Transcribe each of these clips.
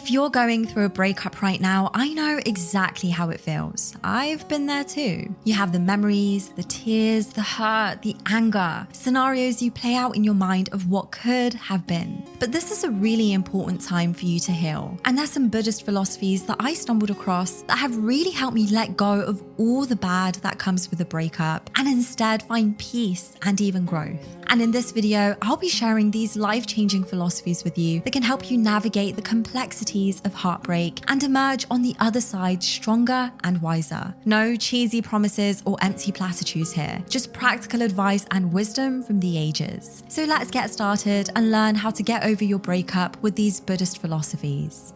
If you're going through a breakup right now, I know exactly how it feels. I've been there too. You have the memories, the tears, the hurt, the anger, scenarios you play out in your mind of what could have been. But this is a really important time for you to heal. And there's some Buddhist philosophies that I stumbled across that have really helped me let go of all the bad that comes with a breakup and instead find peace and even growth. And in this video, I'll be sharing these life-changing philosophies with you that can help you navigate the complexities of heartbreak and emerge on the other side stronger and wiser. No cheesy promises or empty platitudes here, just practical advice and wisdom from the ages. So let's get started and learn how to get over your breakup with these Buddhist philosophies.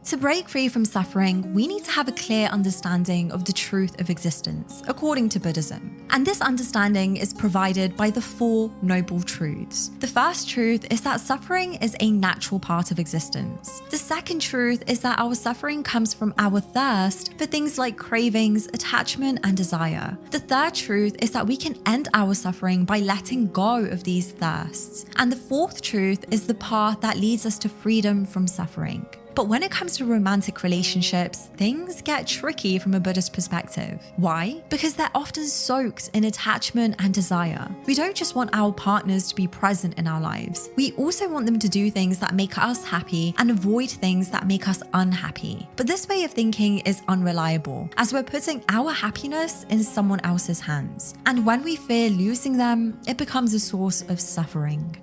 To break free from suffering, we need to have a clear understanding of the truth of existence, according to Buddhism. And this understanding is provided by the Four Noble Truths. The first truth is that suffering is a natural part of existence. The second truth is that our suffering comes from our thirst for things like cravings, attachment, and desire. The third truth is that we can end our suffering by letting go of these thirsts. And the fourth truth is the path that leads us to freedom from suffering. But when it comes to romantic relationships, things get tricky from a Buddhist perspective. Why? Because they're often soaked in attachment and desire. We don't just want our partners to be present in our lives. We also want them to do things that make us happy and avoid things that make us unhappy. But this way of thinking is unreliable, as we're putting our happiness in someone else's hands. And when we fear losing them, it becomes a source of suffering.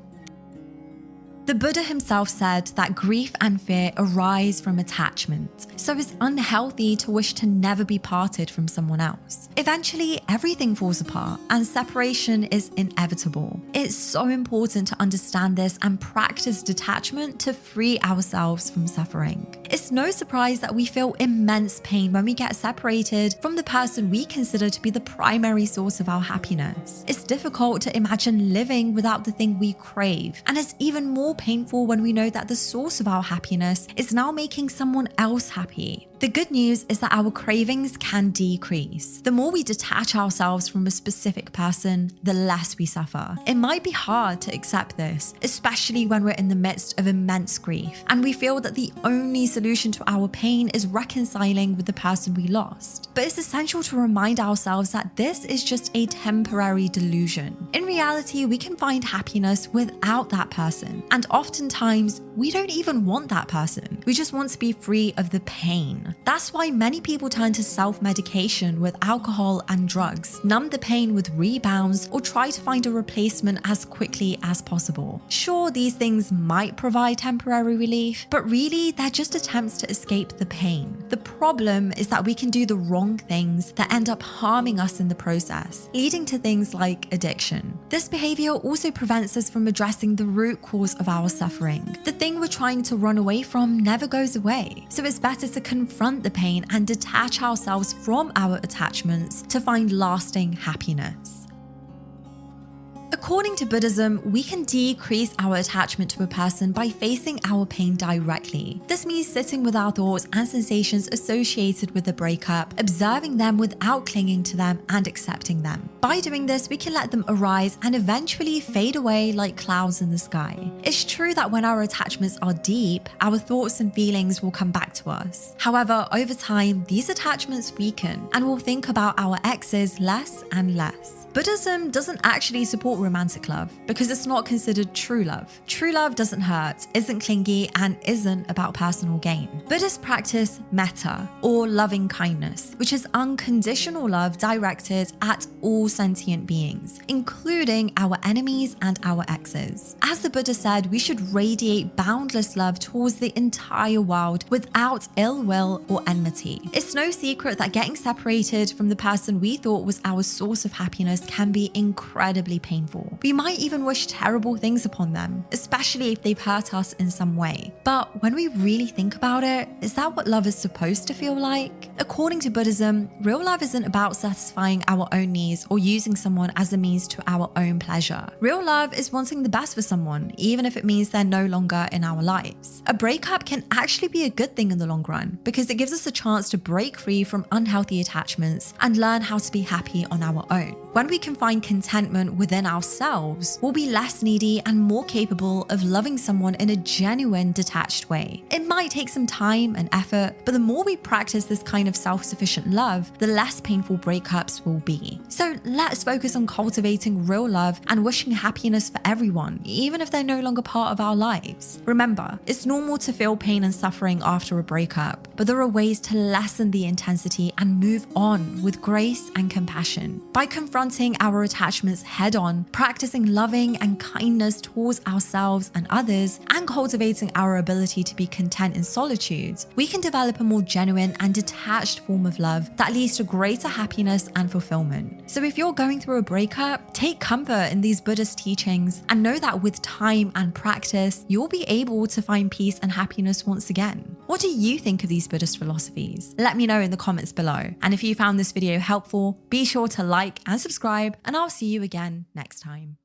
The Buddha himself said that grief and fear arise from attachment, so it's unhealthy to wish to never be parted from someone else. Eventually, everything falls apart and separation is inevitable. It's so important to understand this and practice detachment to free ourselves from suffering. It's no surprise that we feel immense pain when we get separated from the person we consider to be the primary source of our happiness. It's difficult to imagine living without the thing we crave, and it's even more painful when we know that the source of our happiness is now making someone else happy. The good news is that our cravings can decrease. The more we detach ourselves from a specific person, the less we suffer. It might be hard to accept this, especially when we're in the midst of immense grief, and we feel that the only solution to our pain is reconciling with the person we lost. But it's essential to remind ourselves that this is just a temporary delusion. In reality, we can find happiness without that person, and oftentimes, we don't even want that person. We just want to be free of the pain. That's why many people turn to self-medication with alcohol and drugs, numb the pain with rebounds, or try to find a replacement as quickly as possible. Sure, these things might provide temporary relief, but really they're just attempts to escape the pain. The problem is that we can do the wrong things that end up harming us in the process, leading to things like addiction. This behavior also prevents us from addressing the root cause of our suffering. The thing we're trying to run away from never goes away, so it's better to confront the pain and detach ourselves from our attachments to find lasting happiness. According to Buddhism, we can decrease our attachment to a person by facing our pain directly. This means sitting with our thoughts and sensations associated with the breakup, observing them without clinging to them and accepting them. By doing this, we can let them arise and eventually fade away like clouds in the sky. It's true that when our attachments are deep, our thoughts and feelings will come back to us. However, over time, these attachments weaken and we'll think about our exes less and less. Buddhism doesn't actually support romantic love because it's not considered true love. True love doesn't hurt, isn't clingy, and isn't about personal gain. Buddhists practice metta, or loving kindness, which is unconditional love directed at all sentient beings, including our enemies and our exes. As the Buddha said, we should radiate boundless love towards the entire world without ill will or enmity. It's no secret that getting separated from the person we thought was our source of happiness can be incredibly painful. We might even wish terrible things upon them, especially if they've hurt us in some way. But when we really think about it, is that what love is supposed to feel like? According to Buddhism, real love isn't about satisfying our own needs or using someone as a means to our own pleasure. Real love is wanting the best for someone, even if it means they're no longer in our lives. A breakup can actually be a good thing in the long run because it gives us a chance to break free from unhealthy attachments and learn how to be happy on our own. When we can find contentment within ourselves, we'll be less needy and more capable of loving someone in a genuine, detached way. It might take some time and effort, but the more we practice this kind of self-sufficient love, the less painful breakups will be. So let's focus on cultivating real love and wishing happiness for everyone, even if they're no longer part of our lives. Remember, it's normal to feel pain and suffering after a breakup, but there are ways to lessen the intensity and move on with grace and compassion. By confronting our attachments head-on, practicing loving and kindness towards ourselves and others, and cultivating our ability to be content in solitude, we can develop a more genuine and detached form of love that leads to greater happiness and fulfillment. So if you're going through a breakup, take comfort in these Buddhist teachings and know that with time and practice, you'll be able to find peace and happiness once again. What do you think of these Buddhist philosophies? Let me know in the comments below. And if you found this video helpful, be sure to like and subscribe, and I'll see you again next time.